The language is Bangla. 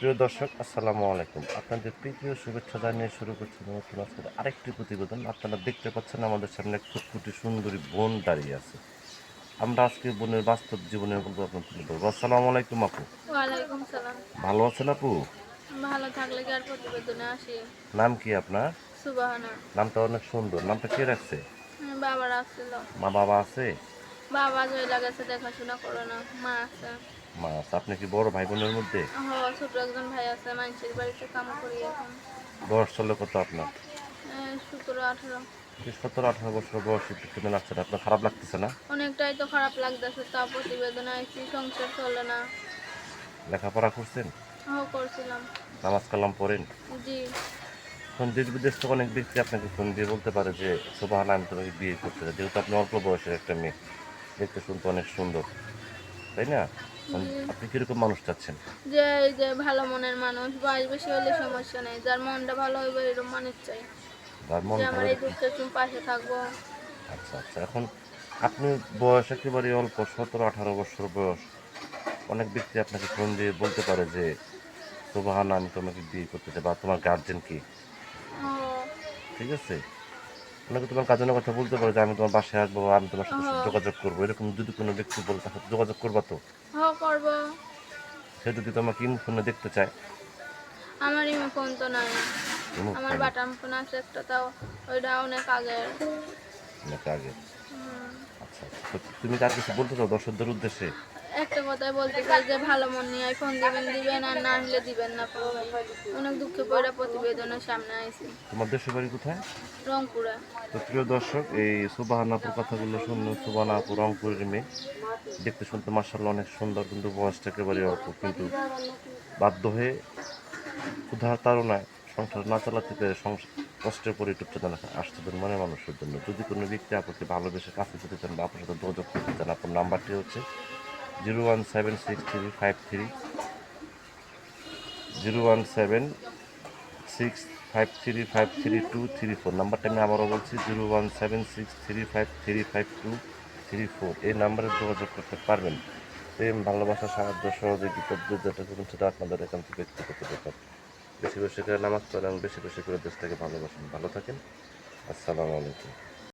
প্রিয় দর্শক, আসসালামু আলাইকুম। আপনাদের প্রীতীয় শুভেচ্ছা জানিয়ে শুরু করছি নতুন আজকের আরেকটি প্রতিবেদন। আপনারা দেখতে পাচ্ছেন আমাদের সামনে এক ফুটফুটে সুন্দরী বোন দাঁড়িয়ে আছে। আমরা আজকে বোনের বাস্তব জীবনের গল্প আপনার তুলে ধরবো। আসসালামু আলাইকুম আপু। ওয়ালাইকুম সালাম। ভালো আছেন আপু? ভালো থাকলে কি আর প্রতিবেদনে আসি? নাম কি আপনার? সুবাহানা। নামটা অনেক সুন্দর। নামটা কে রাখছে? বাবা রাখছিল। মা বাবা আছে? বাবা চইলা গেছে, দেখাশোনা করে না। মা আছে। মা আছে। আপনি কি বড় ভাই বোনের মধ্যে? ছোট একজন ভাই আছে, মানুষের বাড়িতে কাম করি এখন। বয়স চলে কত আপনার? 17-18। 17-18 বছর বয়সে পেমেন্ট আসছে না, আপনার খারাপ লাগতেছে না? অনেকটাই তো খারাপ লাগতেছে, তা প্রতিবেদনে আইছি, সংসার চলে না। লেখাপড়া করছেন? করছিলাম। নামাজ কালাম পড়েন? জি। এখন দেশ বিদেশ থেকে অনেক ব্যক্তি আপনাকে ফোন দিয়ে বলতে পারে যে সোবাহান, আমি তোমাকে বিয়ে করতে চাই, যেহেতু আপনি অল্প বয়সের একটা মেয়ে, দেখতে শুনতে অনেক সুন্দর, তাই না? এখন জি। আপনি কিরকম মানুষ চাচ্ছেন? যে এই যে ভালো মনের মানুষ, বয়স বেশি হলে সমস্যা নেই, যার মনটা ভালো হইবে এরকম মানুষ চাই, যার মন যে ভালো আমার এই এরকম। দুঃখের তুমি পাশে থাকবো। আচ্ছা আচ্ছা, এখন আপনি বয়স একেবারে অল্প, 17-18 বছর বয়স, অনেক ব্যক্তি আপনাকে ফোন দিয়ে বলতে পারে যে সোবাহান, আমি তোমাকে বিয়ে করতে চাই, বা তোমার গার্জেন কি, ও। ঠিক আছে? আপনাকে তোমার গার্জেনের কথা বলতে পারে যে আমি তোমার বাসায় আসবো, বা আমি তোমার সাথে ও। যোগাযোগ করবো, এরকম যদি কোনো ব্যক্তি বলে তার সাথে যোগাযোগ করবা তো? করব। সে যদি তোমাকে ইন ফোনে দেখতে চায়? আমার ইমো ফোন তো নাই। ইমো আমার ফোন বাটাম ফোন আছে একটা, তাও ওইটা অনেক আগের। নাকি আগে? হুম। আচ্ছা আচ্ছা, তো তুমি কার কিছু বলতে চাও দর্শকদের উদ্দেশ্যে? একটা কথাই বলতে চাই যে ভালো মন নিয়ে ফোন দিবেন দিবেন, আর না হলে দিবেন না ফোন। অনেক দুঃখে পড়ে প্রতিবেদনের সামনে আইছি। তোমার দেশের বাড়ি কোথায়? রংপুরে। তো প্রিয় দর্শক, এই সুবাহান আপুর কথাগুলো শুনলেন। সুবাহান আপু রংপুরের মেয়ে, দেখতে শুনতে মার্শাল্লাহ অনেক সুন্দর, কিন্তু বয়সটা একেবারে অল্প, কিন্তু বাধ্য হয়ে ক্ষুধার তাড়নায় সংসার না চালাতে পেরে কষ্টের পরে ইউটিউব চ্যানেল আসতে দেন মনে মানুষের জন্য। যদি কোনো ব্যক্তি আপুকে ভালোবেসে কাছে পেতে চান বা আপুর সাথে যোগাযোগ করতে চান, আপনার নাম্বারটি হচ্ছে 0176353 01763532234। নাম্বারটা আমি আবারও বলছি, 01763532234। এই নাম্বারে যোগাযোগ করতে পারবেন। প্রেম, ভালোবাসা, সাহায্য, সহযোগিতা যেটা করুন সেটা আপনাদের একান্ত ব্যক্তিগত ব্যাপার। বেশি বেশি করে নামাজ পড়েন, বেশি বেশি করে দেশটাকে ভালোবাসেন। ভালো থাকেন। আসসালামু আলাইকুম।